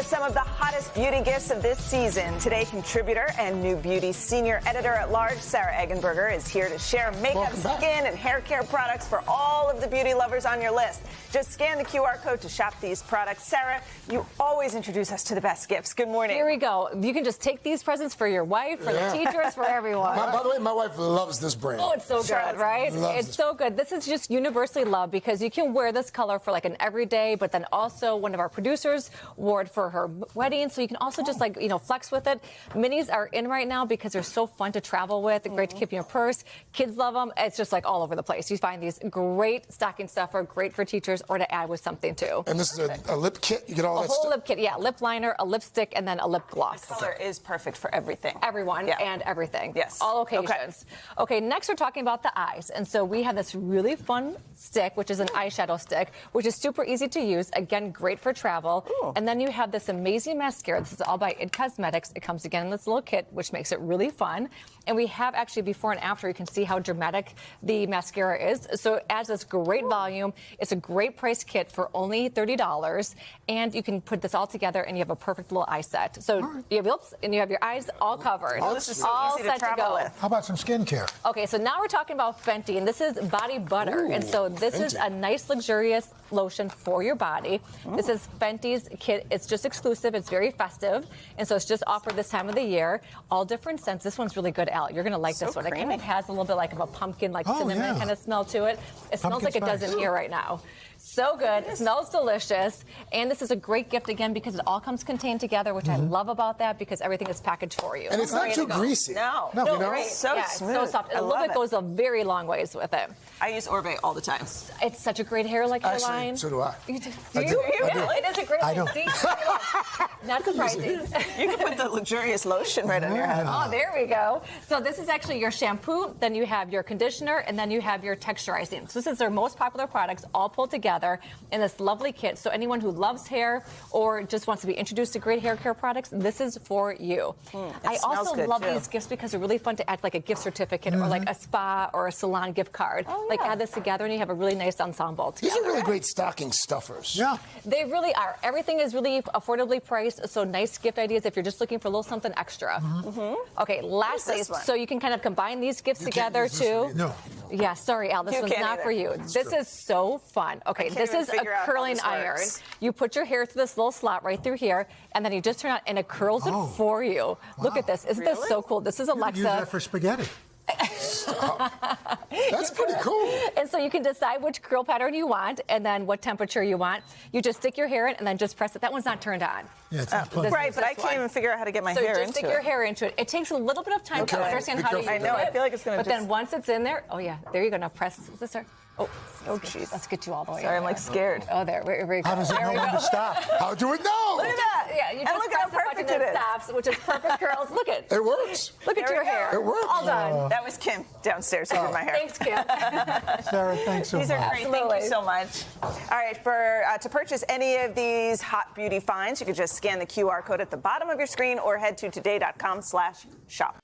with some of the hottest beauty gifts of this season. Today, contributor and new beauty senior editor-at-large Sarah Eggenberger is here to share makeup, skin, and hair care products for all of the beauty lovers on your list. Just scan the QR code to shop these products. Sarah, you always introduce us to the best gifts. Good morning. Here we go. You can just take these presents for your wife, for the teachers, for everyone. By the way, my wife loves this brand. Oh, it's so good, right? It's so good. This is just universally loved because you can wear this color for like an everyday, but then also one of our producers wore it for her wedding, so you can also just like, flex with it. Minis are in right now because they're so fun to travel with. They're great to keep in your purse. Kids love them. It's just like all over the place. You find these great stocking stuffer, great for teachers or to add with something too. And this is a lip kit. You get all that stuff. A whole lip kit, yeah. Lip liner, a lipstick, and then a lip gloss. This color is perfect for everything. Everyone and everything. Yes. All occasions. Okay, next we're talking about the eyes. And so we have this really fun stick, which is an eyeshadow stick, which is super easy to use. Again, great for travel. Ooh. And then you have this amazing mascara. This is all by IT Cosmetics. It comes again in this little kit, which makes it really fun. And we have actually before and after. You can see how dramatic the mascara is. So it adds this great volume. It's a great price kit for only $30. And you can put this all together and you have a perfect little eye set. So you have lips and you have your eyes all covered. Oh, this is so all easy set to travel with. How about some skincare? Okay, so now we're talking about Fenty, and this is body butter. And so this is a nice, luxurious lotion for your body. This is Fenty's kit. It's just exclusive. It's very festive. And so it's just offered this time of the year. All different scents. This one's really good, Al. You're going to like this one. It kind of has a little bit like of a pumpkin, like cinnamon kind of smell to it. It smells like it does in here right now. So good. It smells delicious. And this is a great gift, again, because it all comes contained together, which I love about that because everything is packaged for you. And it's not too greasy. No. Right. So smooth. So soft. A little bit goes a very long ways with it. I use Orbe all the time. It's such a great hair like your line. So do I. You do? I do. It is a great line. See? Not surprising. You can put the luxurious lotion right on your head. Oh, there we go. So this is actually your shampoo, then you have your conditioner, and then you have your texturizing. So this is their most popular products all pulled together in this lovely kit. So anyone who loves hair or just wants to be introduced to great hair care products, this is for you. I also love these gifts because they're really fun to add like a gift certificate or like a spa or a salon gift card. Like add this together and you have a really nice ensemble together. These are really great stocking stuffers. Yeah. They really are. Everything is really affordably priced, so nice gift ideas if you're just looking for a little something extra. Okay, lastly, so you can kind of combine these gifts together too. No. Yeah, sorry, Al, this one's not for you. This is so fun. Okay, this is a curling iron. You put your hair through this little slot right through here, and then you just turn it on, and it curls it for you. Look at this. Isn't this so cool? This is Alexa. You can use that for spaghetti. That's pretty cool. And so you can decide which curl pattern you want and then what temperature you want. You just stick your hair in and then just press it. That one's not turned on. Yeah, it's right, but I can't even figure out how to get my hair into it. So just stick your hair into it. It takes a little bit of time to understand how to use it. I know. I feel like it's going to But then once it's in there, oh, yeah, there you go. Now press this, sir. Oh, jeez. Let's get you all the way. Sorry, I'm like scared. Oh, there we go. How does it know when to stop? How do it know? Look at that. Yeah, you just press the button and it stops, which is perfect curls. Look at it works. Look at your hair. It works. All done. That was Kim downstairs who did my hair. Thanks, Kim. Sarah, thanks so much. These are great. Thank you so much. All right, to purchase any of these hot beauty finds, you can just scan the QR code at the bottom of your screen or head to today.com/shop.